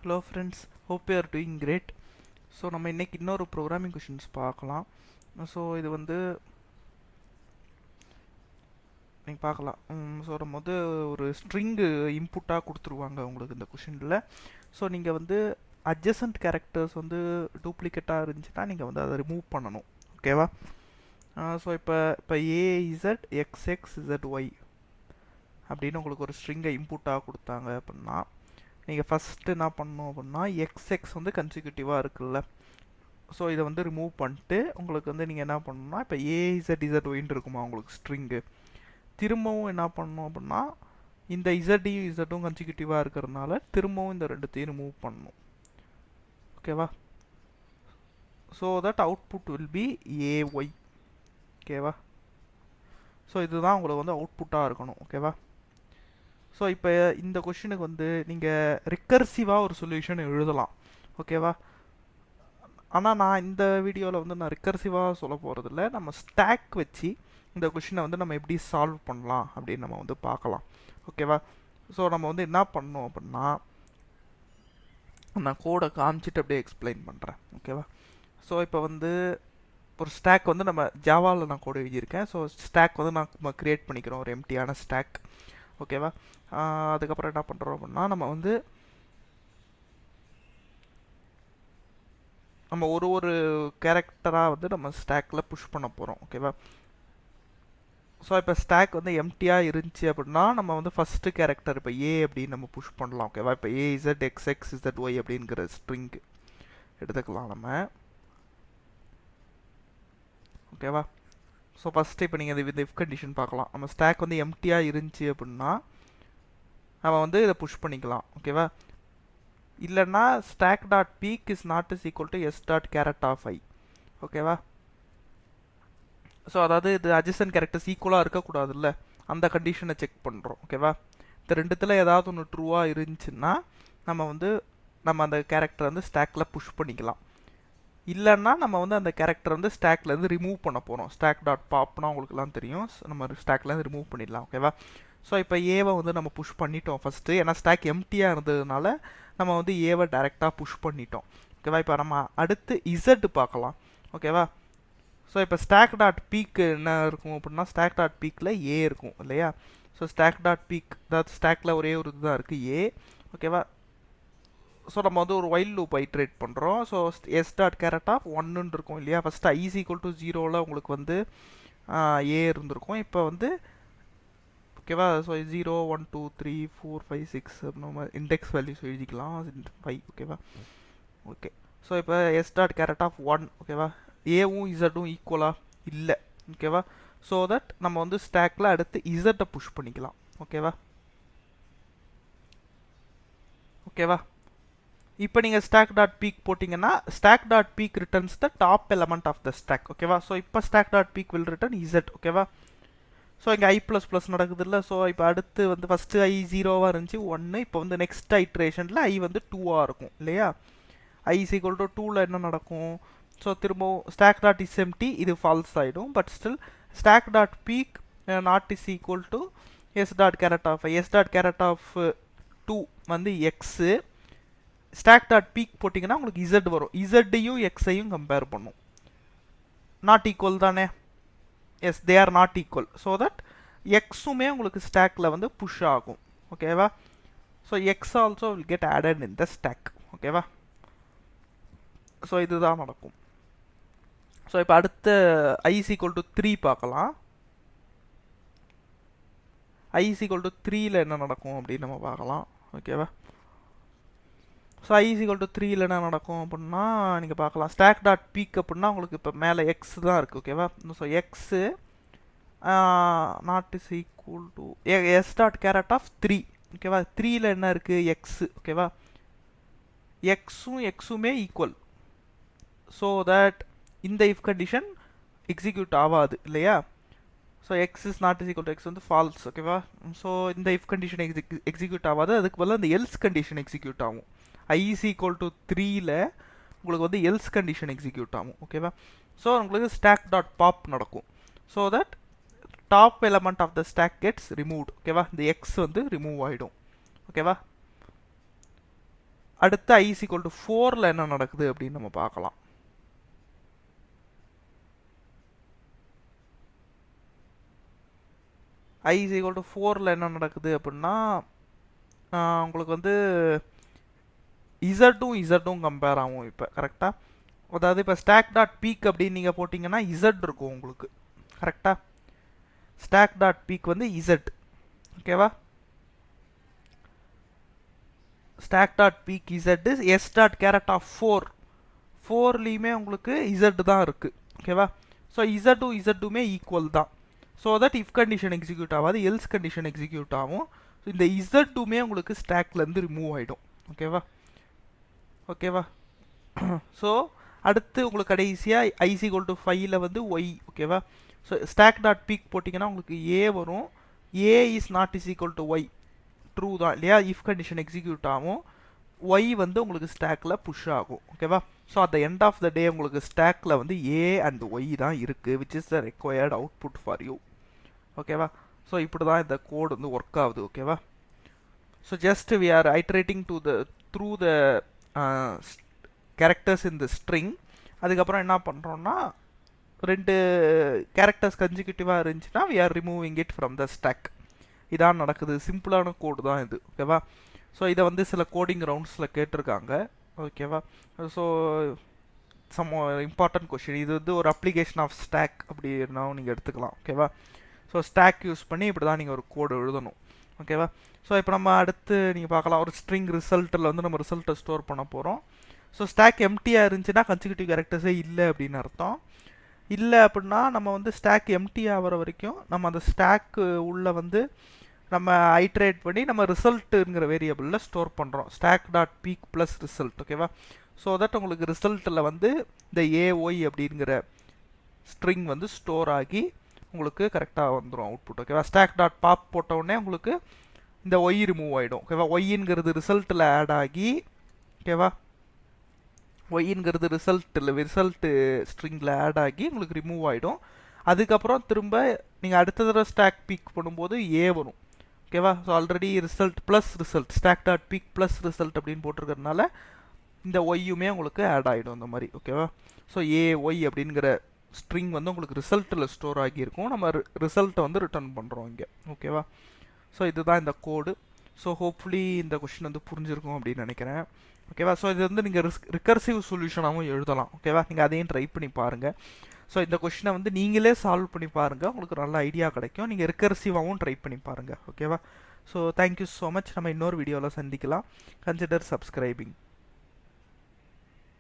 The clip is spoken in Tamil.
Hello friends, hope you are doing great. So நம்ம இன்னைக்கு இன்னொரு ப்ரோக்ராமிங் கொஷின்ஸ் பார்க்கலாம். ஸோ இது வந்து நீங்கள் பார்க்கலாம். ஸோ நம்ம வந்து ஒரு ஸ்ட்ரிங்கு இன்புட்டாக கொடுத்துருவாங்க உங்களுக்கு இந்த கொஷினில். ஸோ நீங்கள் வந்து அட்ஜசன்ட் கேரக்டர்ஸ் வந்து டூப்ளிகேட்டாக இருந்துச்சுன்னா நீங்கள் வந்து அதை ரிமூவ் பண்ணணும். ஓகேவா? ஸோ இப்போ ஏஇசட் எக்ஸ்எக்ஸ் இசட்ஒய் அப்படின்னு உங்களுக்கு ஒரு ஸ்ட்ரிங்கை இன்புட்டாக கொடுத்தாங்க அப்படின்னா நீங்கள் ஃபஸ்ட்டு என்ன பண்ணணும் அப்படின்னா எக்ஸ்எக்ஸ் வந்து கன்சிக்யூட்டிவாக இருக்குல்ல, ஸோ இதை வந்து ரிமூவ் பண்ணிட்டு உங்களுக்கு வந்து நீங்கள் என்ன பண்ணணும்னா இப்போ ஏஇசட் இசட்ஒயின்னு இருக்குமா உங்களுக்கு ஸ்ட்ரிங்கு, திரும்பவும் என்ன பண்ணணும் அப்படின்னா இந்த இசட்டையும் இசட்டும் கன்சிக்யூட்டிவாக இருக்கிறதுனால திரும்பவும் இந்த ரெண்டுத்தையும் ரிமூவ் பண்ணணும். ஓகேவா? So that output will be AY. ஓகேவா? ஸோ இதுதான் உங்களுக்கு வந்து அவுட்புட்டாக இருக்கணும். ஓகேவா? ஸோ இப்போ இந்த கொஷினுக்கு வந்து நீங்கள் ரிக்கர்சிவாக ஒரு சொல்யூஷன் எழுதலாம். ஓகேவா? ஆனால் நான் இந்த வீடியோவில் வந்து நான் ரிக்கர்சிவாக சொல்ல போகிறதில்ல, நம்ம ஸ்டாக் வச்சு இந்த கொஷினை வந்து நம்ம எப்படி சால்வ் பண்ணலாம் அப்படின்னு நம்ம வந்து பார்க்கலாம். ஓகேவா? ஸோ நம்ம வந்து என்ன பண்ணோம் அப்படின்னா நான் கோடை காமிச்சிட்டு அப்படியே எக்ஸ்பிளைன் பண்ணுறேன். ஓகேவா? ஸோ இப்போ வந்து ஒரு ஸ்டாக் வந்து நம்ம ஜாவாவில் நான் கோடு எழுதியிருக்கேன். ஸோ ஸ்டாக் வந்து நம்ம க்ரியேட் பண்ணிக்கிறோம், ஒரு எம்டியான ஸ்டாக். ஓகேவா? அதுக்கப்புறம் என்ன பண்ணுறோம் அப்படின்னா நம்ம ஒரு கேரக்டராக வந்து நம்ம ஸ்டாக்கில் புஷ் பண்ண போகிறோம். ஓகேவா? ஸோ இப்போ ஸ்டாக் வந்து எம்டியாக இருந்துச்சு அப்படின்னா நம்ம வந்து ஃபஸ்ட்டு கேரக்டர் இப்போ ஏ அப்படின்னு நம்ம புஷ் பண்ணலாம். ஓகேவா? இப்போ ஏஇசட் எக்ஸ்எக்ஸ் இசட்ஒய் அப்படிங்கிற ஸ்ட்ரிங் எடுத்துக்கலாம் நம்ம. ஓகேவா? ஸோ ஃபஸ்ட்டு இப்போ நீங்கள் இந்த இஃப் கண்டிஷன் பார்க்கலாம். நம்ம ஸ்டாக் வந்து எம்டியாக இருந்துச்சு அப்படின்னா நம்ம வந்து இதை புஷ் பண்ணிக்கலாம். ஓகேவா? இல்லைன்னா stack dot peek is not is equal to s dot char at of i. ஓகேவா? ஸோ அதாவது இது அட்ஜசன்ட் கேரக்டர்ஸ் ஈக்குவலாக இருக்கக்கூடாதுல்ல, அந்த கண்டிஷனை செக் பண்ணுறோம். ஓகேவா? இந்த ரெண்டுத்தில் ஏதாவது ஒன்று ட்ரூவாக இருந்துச்சுன்னா நம்ம அந்த கேரக்டரை வந்து ஸ்டாக்கில் புஷ் பண்ணிக்கலாம். இல்லைன்னா நம்ம வந்து அந்த கேரக்டர் வந்து ஸ்டாக்லேருந்து ரிமூவ் பண்ண போகிறோம். ஸ்டாக் டாட் பாப்னா உங்களுக்குலாம் தெரியும், நம்ம ஸ்டாக்லேருந்து ரிமூவ் பண்ணிடலாம். ஓகேவா? ஸோ இப்போ ஏவை வந்து நம்ம புஷ் பண்ணிட்டோம் ஃபஸ்ட்டு, ஏன்னா ஸ்டாக் எம்டியாக இருந்ததுனால நம்ம வந்து ஏவை டைரெக்டாக புஷ் பண்ணிட்டோம். ஓகேவா? இப்போ நம்ம அடுத்து இசட் பார்க்கலாம். ஓகேவா? ஸோ இப்போ ஸ்டாக் டாட் பீக் என்ன இருக்கும் அப்படின்னா ஸ்டாக் டாட் பீக்கில் ஏ இருக்கும் இல்லையா? ஸோ ஸ்டாக் டாட் பீக் அதாவது ஸ்டாக்கில் ஒரே ஒரு இதுதான் இருக்குது, ஏ. ஓகேவா? ஸோ நம்ம வந்து ஒரு வைல் லூப் ஐட்ரேட் பண்ணுறோம். So s dot char at of ஒன்னுன்னு இருக்கும் இல்லையா? First i is equal to 0ல் உங்களுக்கு வந்து ஏ இருந்திருக்கும். இப்போ வந்து ஓகேவா? ஸோ 0 1 2 3 4 5 6 நம்ம இண்டெக்ஸ் வேல்யூஸ் எழுதிக்கலாம், 5. ஓகேவா? ஓகே. ஸோ இப்போ எஸ் டாட் கேரட் ஆஃப் 1. ஓகேவா? ஏவும் இசட்டும் ஈக்குவலாக இல்லை. ஓகேவா? ஸோ தட் நம்ம வந்து ஸ்டாக்கில் அடுத்து இசட்டை புஷ் பண்ணிக்கலாம். ஓகேவா? ஓகேவா? இப்போ நீங்கள் ஸ்டாக் டாட் பீக் போட்டிங்கன்னா stack dot peek returns the top element of the stack. ஓகேவா? ஸோ இப்போ stack dot peek will return z. ஓகேவா? ஸோ இங்கே ஐ ப்ளஸ் ப்ளஸ் நடக்குது இல்லை? ஸோ இப்போ அடுத்து வந்து ஃபஸ்ட்டு ஐ 0வாக இருந்துச்சு 1, இப்போ வந்து நெக்ஸ்ட் ஐட்ரேஷனில் ஐ வந்து 2ஆக இருக்கும் இல்லையா? ஐ இஸ் ஈக்குவல் டு 2ல் என்ன நடக்கும்? ஸோ திரும்பவும் ஸ்டாக் டாட் இஸ் எம்டி, இது ஃபால்ஸ் ஆகிடும். But still stack dot peek not is equal to s dot char at of i. S dot char at of 2 வந்து எக்ஸு. ஸ்டாக் டாட் பீக் போட்டிங்கன்னா உங்களுக்கு இசட் வரும். இசட்டையும் எக்ஸையும் கம்பேர் பண்ணும். நாட் ஈக்குவல் தானே? Yes, they are not equal. So that எக்ஸுமே உங்களுக்கு ஸ்டாக்கில் வந்து புஷ் ஆகும். ஓகேவா? So x also will get added in the stack. ஓகேவா? ஸோ இதுதான் நடக்கும். ஸோ இப்போ அடுத்த ஐ இஸ் ஈக்குவல் டு 3 பார்க்கலாம். ஐ இஸ் ஈக்குவல் டு 3ல் என்ன நடக்கும் அப்படின்னு நம்ம பார்க்கலாம். ஓகேவா? So i is equal to 3ல் என்ன நடக்கும் அப்படின்னா நீங்கள் பார்க்கலாம். ஸ்டாக் டாட் பீக் அப்படின்னா உங்களுக்கு இப்போ மேலே எக்ஸ் தான் இருக்குது. ஓகேவா? So x not is equal to s dot char at of 3. ஓகேவா? 3ல் என்ன இருக்குது? எக்ஸு. ஓகேவா? எக்ஸுமே ஈக்குவல். ஸோ தட் இந்த இஃப் கண்டிஷன் எக்ஸிக்யூட் ஆகாது இல்லையா? So x is not is equal to x வந்து ஃபால்ஸ். ஓகேவா? ஸோ இந்த இஃப் கண்டிஷன் எக்ஸிக்யூட் ஆகாது, அதுக்கு பதிலாக இந்த எல்ஸ் கண்டிஷன் எக்ஸிக்யூட் ஆகும். ஐ இஸ் ஈக்குவல் டு 3ல் உங்களுக்கு வந்து எல்ஸ் கண்டிஷன் எக்ஸிக்யூட் ஆகும். ஓகேவா? ஸோ உங்களுக்கு ஸ்டாக் டாட் பாப் நடக்கும். So that top element of the stack gets removed. ஓகேவா? இந்த எக்ஸ் வந்து ரிமூவ் ஆகிடும். ஓகேவா? அடுத்து i is equal to 4ல் என்ன நடக்குது அப்படின்னு நம்ம பார்க்கலாம். i is equal to 4ல் என்ன நடக்குது அப்படின்னா உங்களுக்கு வந்து இசட்டும் கம்பேர் ஆகும் இப்போ கரெக்டாக. அதாவது இப்போ ஸ்டாக் டாட் பீக் அப்படின்னு நீங்கள் போட்டிங்கன்னா இசட் இருக்கும் உங்களுக்கு கரெக்டாக. ஸ்டாக் டாட் பீக் வந்து இசட் ஓகேவா. Stack dot peek z s dot char at of 4லேயுமே உங்களுக்கு இசட் தான் இருக்குது ஓகேவா. ஸோ இசட்டுமே ஈக்குவல் தான். So that if condition execute ஆகாது, எல்ஸ் கண்டிஷன் எக்ஸிக்யூட் ஆகும். ஸோ இந்த இசட்டுமே உங்களுக்கு ஸ்டாக்லேருந்து ரிமூவ் ஆகிடும் ஓகேவா. ஸோ அடுத்து உங்களுக்கு கடைசியாக i is equal to 5ல் வந்து ஒய் ஓகேவா. ஸோ ஸ்டாக் டாட் பீக் போட்டிங்கன்னா உங்களுக்கு ஏ வரும். A is not is equal to y true தான் இல்லையா. இஃப் கண்டிஷன் எக்ஸிக்யூட் ஆகும், ஒய் வந்து உங்களுக்கு ஸ்டாக்கில் புஷ் ஆகும் ஓகேவா. So at the end of the day உங்களுக்கு ஸ்டாக்கில் வந்து ஏ அண்ட் ஒய் தான் இருக்குது, which is the required output for you ஓகேவா. ஸோ இப்படி தான் இந்த கோட் வந்து ஒர்க் ஆகுது ஓகேவா. So just we are iterating through the characters in the string. அதுக்கப்புறம் என்ன பண்ணுறோன்னா 2 கேரக்டர்ஸ் கன்சிக்யூட்டிவாக இருந்துச்சுன்னா we are removing it from the stack. இதான் நடக்குது. சிம்பிளான கோடு தான் இது ஓகேவா. ஸோ இதை வந்து சில கோடிங் ரவுண்ட்ஸில் கேட்டிருக்காங்க ஓகேவா. So some important question. இது வந்து ஒரு அப்ளிகேஷன் ஆஃப் ஸ்டாக் அப்படின்னாவும் நீங்கள் எடுத்துக்கலாம் ஓகேவா. ஸோ ஸ்டாக் யூஸ் பண்ணி இப்படி தான் நீங்கள் ஒரு கோடு எழுதணும் ஓகேவா. ஸோ இப்போ நம்ம அடுத்து நீங்கள் பார்க்கலாம், ஒரு ஸ்ட்ரிங் ரிசல்ட்டில் வந்து நம்ம ரிசல்ட்டை ஸ்டோர் பண்ண போகிறோம். ஸோ ஸ்டாக் எம்டியாக இருந்துச்சுன்னா கன்சிக்யூட்டிவ் கேரக்டர்ஸே இல்லை அப்படின்னு அர்த்தம். இல்லை அப்படின்னா நம்ம வந்து ஸ்டாக் எம்டி ஆகிற வரைக்கும் நம்ம அந்த ஸ்டாக்கு உள்ள வந்து நம்ம ஐட்ரேட் பண்ணி நம்ம ரிசல்ட்டுங்கிற வேரியபிளில் ஸ்டோர் பண்ணுறோம். Stack dot peek plus result ஓகேவா. ஸோ தட் உங்களுக்கு ரிசல்ட்டில் வந்து இந்த ஏஒய் அப்படிங்கிற ஸ்ட்ரிங் வந்து ஸ்டோர் ஆகி உங்களுக்கு கரெக்டாக வந்துடும் அவுட்புட் ஓகேவா. ஸ்டாக் டாட் பாப் போட்டவுடனே உங்களுக்கு இந்த ஒய் ரிமூவ் ஆகிடும் ஓகேவா. ஒய்ங்கிறது ரிசல்ட்டில் ஆட் ஆகி ஓகேவா. ஒய்ங்கிறது ரிசல்ட்டு ஸ்ட்ரிங்கில் ஆட் ஆகி உங்களுக்கு ரிமூவ் ஆகிடும். அதுக்கப்புறம் திரும்ப நீங்கள் அடுத்த தடவை ஸ்டாக் பீக் பண்ணும்போது ஏ வரும் ஓகேவா. So already result plus result stack dot peek plus result அப்படின்னு போட்டிருக்கிறதுனால இந்த ஒய்யுமே உங்களுக்கு ஆட் ஆகிடும் இந்த மாதிரி ஓகேவா. ஸோ ஏஒய் அப்படிங்கிற ஸ்ட்ரிங் வந்து உங்களுக்கு ரிசல்ட்டில் ஸ்டோர் ஆகியிருக்கும். நம்ம ரிசல்ட்டை வந்து ரிட்டர்ன் பண்ணுறோம் இங்கே ஓகேவா. ஸோ இதுதான் இந்த கோடு. ஸோ ஹோப்ஃபுல்லி இந்த கொஷின் வந்து புரிஞ்சிருக்கும் அப்படின்னு நினைக்கிறேன் ஓகேவா. ஸோ இது வந்து நீங்கள் ரிகர்சிவ் சொல்யூஷனாகவும் எழுதலாம் ஓகேவா. நீங்கள் அதையும் ட்ரை பண்ணி பாருங்கள். ஸோ இந்த கொஷினை வந்து நீங்களே சால்வ் பண்ணி பாருங்கள், உங்களுக்கு நல்ல ஐடியா கிடைக்கும். நீங்கள் ரிகர்சிவாகவும் ட்ரை பண்ணி பாருங்கள் ஓகேவா. So thank you so much. நம்ம இன்னொரு வீடியோவில் சந்திக்கலாம். Consider subscribing.